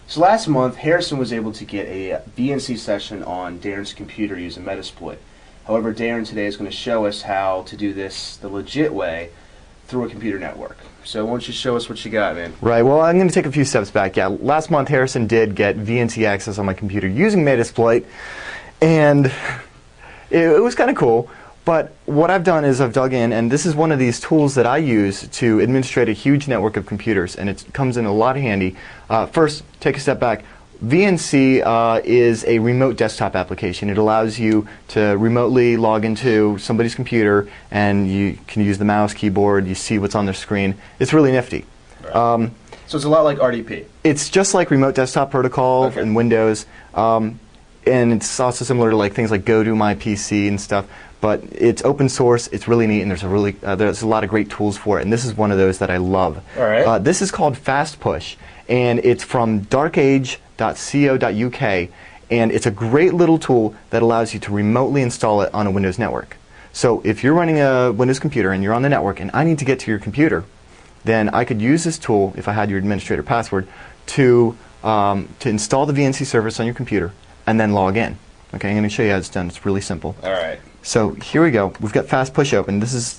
So last month, Harrison was able to get a VNC session on Darren's computer using Metasploit. However, Darren today is going to show us how to do this the legit way through a computer network. So why don't you show us what you got, man? Right, well, I'm going to take a few steps back. Yeah, last month Harrison did get VNC access on my computer using Metasploit, and it was kind of cool. But what I've done is I've dug in, and this is one of these tools that I use to administrate a huge network of computers, and it comes in a lot handy. First, take a step back. VNC is a remote desktop application. It allows you to remotely log into somebody's computer, and you can use the mouse, keyboard, you see what's on their screen. It's really nifty. Right. So it's a lot like RDP. It's just like remote desktop protocol in Windows, and it's also similar to like things like GoToMyPC and stuff. But it's open source, it's really neat, and there's a lot of great tools for it, and this is one of those that I love. All right. This is called Fast Push, and it's from darkage.co.uk, and it's a great little tool that allows you to remotely install it on a Windows network. So if you're running a Windows computer and you're on the network and I need to get to your computer, then I could use this tool, if I had your administrator password, to install the VNC service on your computer and then log in. Okay, I'm going to show you how it's done. It's really simple. All right. So here we go. We've got Fast Push open. This is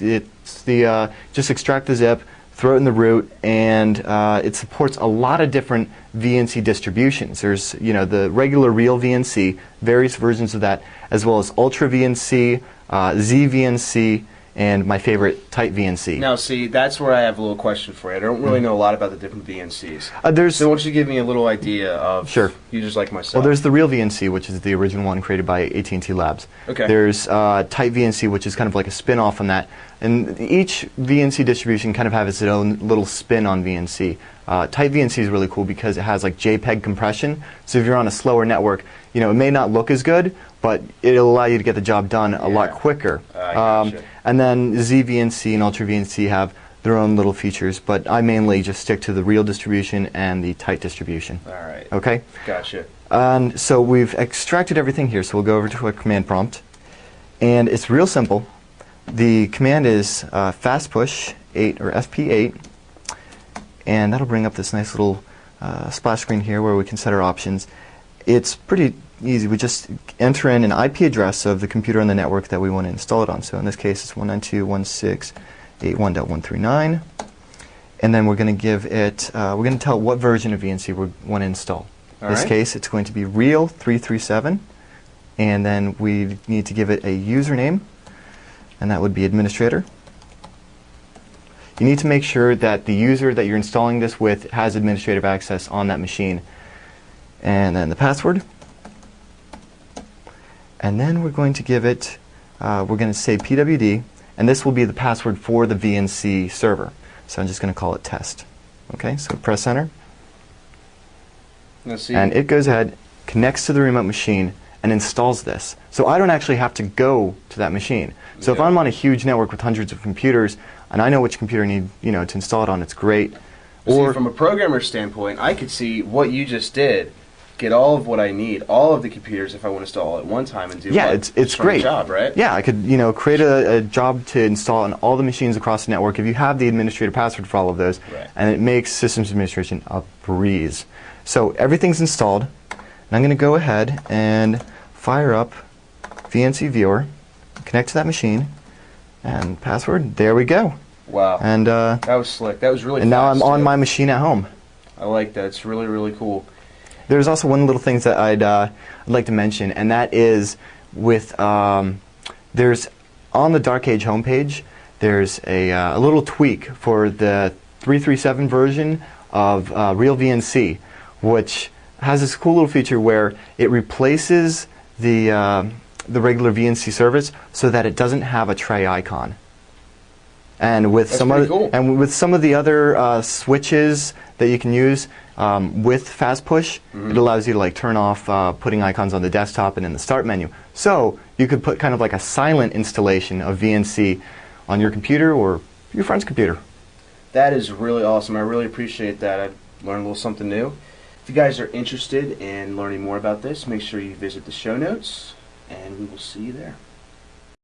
just extract the zip, throw it in the root, and it supports a lot of different VNC distributions. There's the regular real VNC, various versions of that, as well as Ultra VNC, ZVNC, and my favorite, Tight VNC. Now, see, that's where I have a little question for you. I don't really know a lot about the different VNCs. So why don't you give me a little idea of users like myself? Well, there's the real VNC, which is the original one created by AT&T Labs. Okay. There's Tight VNC, which is kind of like a spin-off on that. And each VNC distribution kind of has its own little spin on VNC. Tight VNC is really cool because it has like JPEG compression. So if you're on a slower network, it may not look as good, but it'll allow you to get the job done a lot quicker. Gotcha. And then ZVNC and Ultra VNC have their own little features, but I mainly just stick to the real distribution and the tight distribution. All right. Okay? Gotcha. And so we've extracted everything here, so we'll go over to a command prompt. And it's real simple. The command is fast push 8 or FP8, and that'll bring up this nice little splash screen here where we can set our options. It's pretty easy. We just enter in an IP address of the computer on the network that we want to install it on. So in this case, it's 192.168.1.139, and then we're going to give it. We're going to tell it what version of VNC we want to install. In this case, it's going to be Real 337, and then we need to give it a username, and that would be administrator. You need to make sure that the user that you're installing this with has administrative access on that machine. And then the password. And then we're going to give it, we're going to say PWD, and this will be the password for the VNC server. So I'm just going to call it test. Okay, so press enter. Let's see. And it goes ahead, connects to the remote machine, and installs this. So I don't actually have to go to that machine. So if I'm on a huge network with hundreds of computers, and I know which computer I need to install it on, it's great. Or from a programmer standpoint, I could see what you just did, get all of what I need, all of the computers if I want to install all at one time and do it's great. Job, right? Yeah, I could create a job to install on all the machines across the network if you have the administrator password for all of those, and it makes systems administration a breeze. So everything's installed, and I'm going to go ahead and fire up VNC Viewer, connect to that machine, and password. There we go. Wow. And that was slick. That was really. And now I'm on my machine at home. I like that. It's really, really cool. There's also one little thing that I'd like to mention, and that is with there's on the Dark Age homepage, there's a little tweak for the 337 version of Real VNC, which has this cool little feature where it replaces the regular VNC service so that it doesn't have a tray icon. And with some of the other switches that you can use with Fast Push, it allows you to like turn off putting icons on the desktop and in the Start menu. So you could put kind of like a silent installation of VNC on your computer or your friend's computer. That is really awesome. I really appreciate that. I've learned a little something new. If you guys are interested in learning more about this, make sure you visit the show notes, and we will see you there.